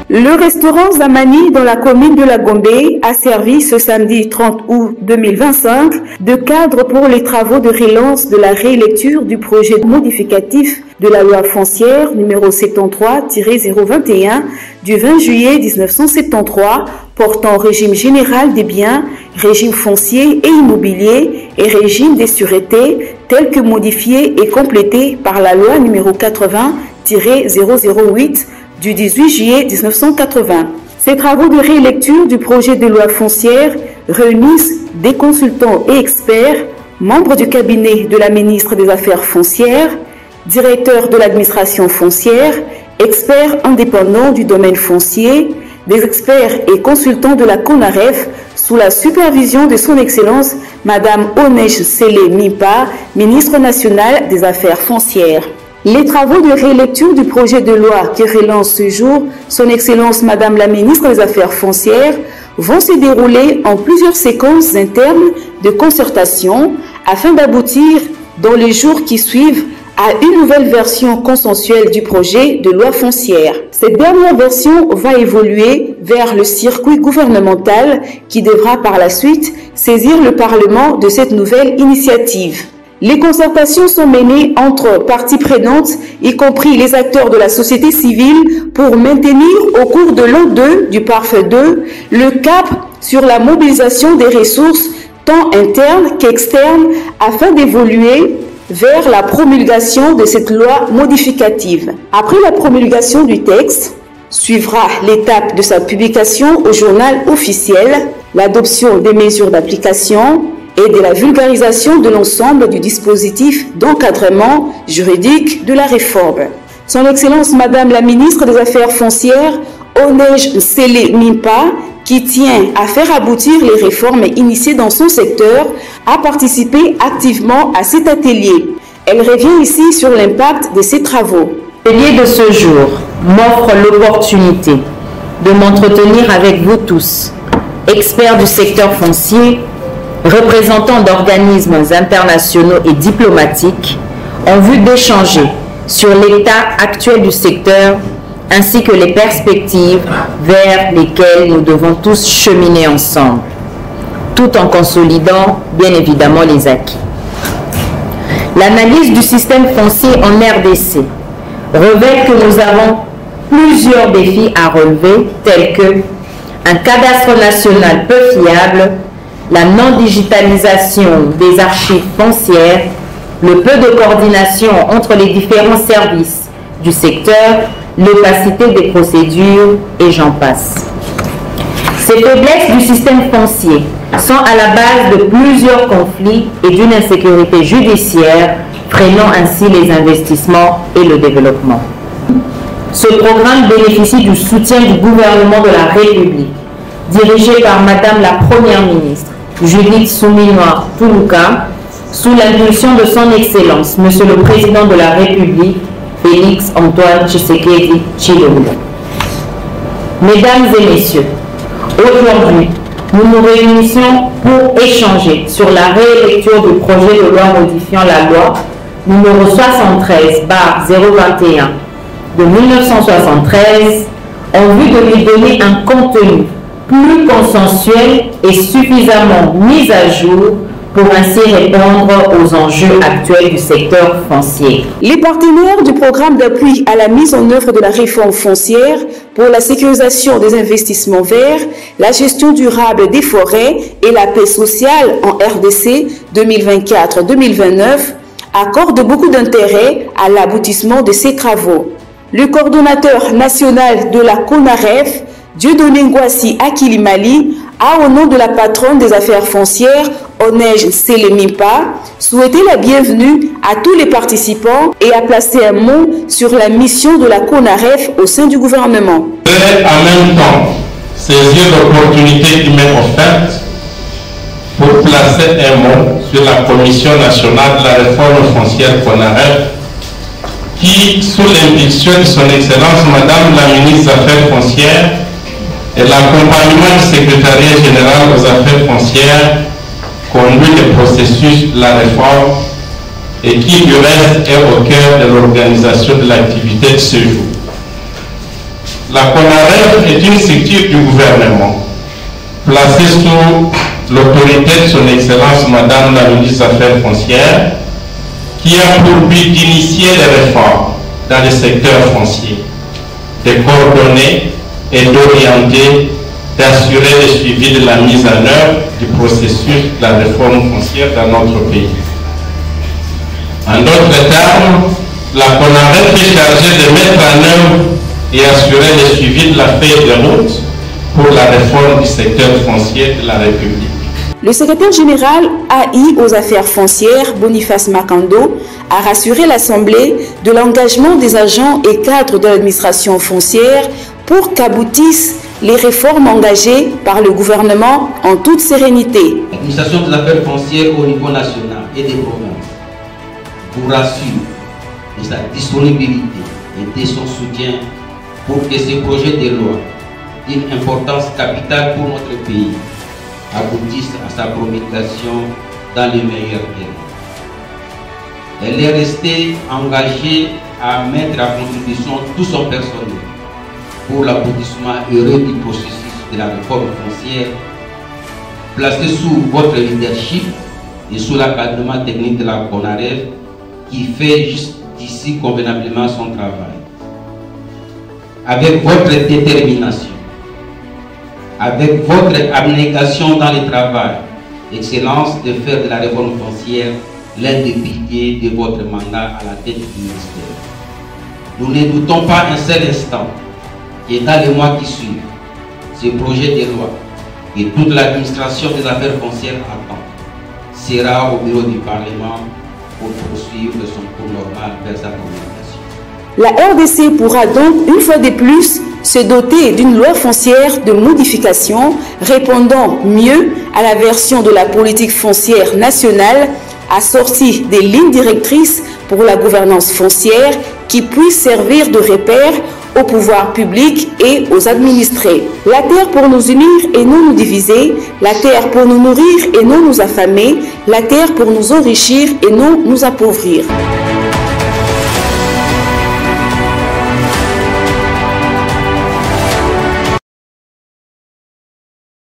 Le restaurant Zamani dans la commune de La Gombe a servi ce samedi 30 août 2025 de cadre pour les travaux de relance de la rélecture du projet modificatif de la loi foncière numéro 73-021 du 20 juillet 1973 portant régime général des biens, régime foncier et immobilier et régime des sûretés tel que modifié et complété par la loi numéro 80-008 du 18 juillet 1980. Ces travaux de rélecture du projet de loi foncière réunissent des consultants et experts, membres du cabinet de la ministre des Affaires foncières, directeur de l'administration foncière, experts indépendants du domaine foncier, des experts et consultants de la CONAREF sous la supervision de son Excellence Madame Onej Sele Mimpa, ministre nationale des Affaires foncières. Les travaux de rélecture du projet de loi qui relance ce jour son Excellence Madame la ministre des Affaires foncières vont se dérouler en plusieurs séquences internes de concertation afin d'aboutir dans les jours qui suivent à une nouvelle version consensuelle du projet de loi foncière. Cette dernière version va évoluer vers le circuit gouvernemental qui devra par la suite saisir le Parlement de cette nouvelle initiative. Les concertations sont menées entre parties prenantes, y compris les acteurs de la société civile, pour maintenir au cours de l'an 2 du PARF 2 le cap sur la mobilisation des ressources tant internes qu'externes afin d'évoluer vers la promulgation de cette loi modificative. Après la promulgation du texte, suivra l'étape de sa publication au journal officiel, l'adoption des mesures d'application et de la vulgarisation de l'ensemble du dispositif d'encadrement juridique de la réforme. Son Excellence Madame la ministre des Affaires foncières, Onej Sele Mimpa, qui tient à faire aboutir les réformes initiées dans son secteur, a participé activement à cet atelier. Elle revient ici sur l'impact de ces travaux. L'atelier de ce jour m'offre l'opportunité de m'entretenir avec vous tous, experts du secteur foncier, représentants d'organismes internationaux et diplomatiques, en vue d'échanger sur l'état actuel du secteur ainsi que les perspectives vers lesquelles nous devons tous cheminer ensemble, tout en consolidant bien évidemment les acquis. L'analyse du système foncier en RDC révèle que nous avons plusieurs défis à relever, tels que un cadastre national peu fiable, la non-digitalisation des archives foncières, le peu de coordination entre les différents services du secteur, l'opacité des procédures et j'en passe. Ces faiblesses du système foncier sont à la base de plusieurs conflits et d'une insécurité judiciaire, freinant ainsi les investissements et le développement. Ce programme bénéficie du soutien du gouvernement de la République, dirigé par Madame la Première ministre, Judith Suminwa Tuluka, sous l'impulsion de son Excellence, Monsieur le Président de la République, Félix Antoine Tshisekedi Tshilombo. Mesdames et messieurs, aujourd'hui, nous nous réunissons pour échanger sur la réélecture du projet de loi modifiant la loi numéro 73/021 de 1973 en vue de lui donner un contenu plus consensuel et suffisamment mis à jour pour ainsi répondre aux enjeux actuels du secteur foncier. Les partenaires du programme d'appui à la mise en œuvre de la réforme foncière pour la sécurisation des investissements verts, la gestion durable des forêts et la paix sociale en RDC 2024-2029 accordent beaucoup d'intérêt à l'aboutissement de ces travaux. Le coordonnateur national de la CONAREF, Dieudonné Ngwassi Akilimali, a au nom de la patronne des affaires foncières, Onej Sele Mimpa, souhaité la bienvenue à tous les participants et a placé un mot sur la mission de la CONAREF au sein du gouvernement. En même temps, saisir l'opportunité qui m'est offerte pour placer un mot sur la Commission nationale de la réforme foncière CONAREF qui, sous l'impulsion de son Excellence Madame la ministre des Affaires foncières et l'accompagnement du secrétariat général aux affaires foncières, conduit le processus de la réforme et qui du reste est au cœur de l'organisation de l'activité de ce jour. La CONAREF est une structure du gouvernement placée sous l'autorité de son Excellence Madame la ministre des Affaires foncières, qui a pour but d'initier les réformes dans le secteur foncier, de coordonner et d'orienter, d'assurer le suivi de la mise en œuvre du processus de la réforme foncière dans notre pays. En d'autres termes, la CONAREF est chargée de mettre en œuvre et assurer le suivi de la feuille de route pour la réforme du secteur foncier de la République. Le secrétaire général AI aux affaires foncières, Boniface Makando, a rassuré l'Assemblée de l'engagement des agents et cadres de l'administration foncière pour qu'aboutissent les réformes engagées par le gouvernement en toute sérénité. L'administration des affaires foncières au niveau national et des provinces vous rassure de sa disponibilité et de son soutien pour que ces projets de loi d'une importance capitale pour notre pays aboutissent à sa promulgation dans les meilleurs délais. Elle est restée engagée à mettre à contribution tout son personnel pour l'aboutissement heureux du processus de la réforme foncière, placé sous votre leadership et sous l'encadrement technique de la CONAREF qui fait jusqu'ici convenablement son travail. Avec votre détermination, avec votre abnégation dans le travail, Excellence, de faire de la réforme foncière l'un des piliers de votre mandat à la tête du ministère. Nous ne doutons pas un seul instant que dans les mois qui suivent, ce projet de loi que toute l'administration des affaires foncières attend sera au bureau du Parlement pour poursuivre son cours normal vers sa promulgation. La RDC pourra donc, une fois de plus, se doter d'une loi foncière de modification répondant mieux à la version de la politique foncière nationale assortie des lignes directrices pour la gouvernance foncière qui puissent servir de repère au pouvoir public et aux administrés. La terre pour nous unir et non nous diviser, la terre pour nous nourrir et non nous affamer, la terre pour nous enrichir et non nous appauvrir.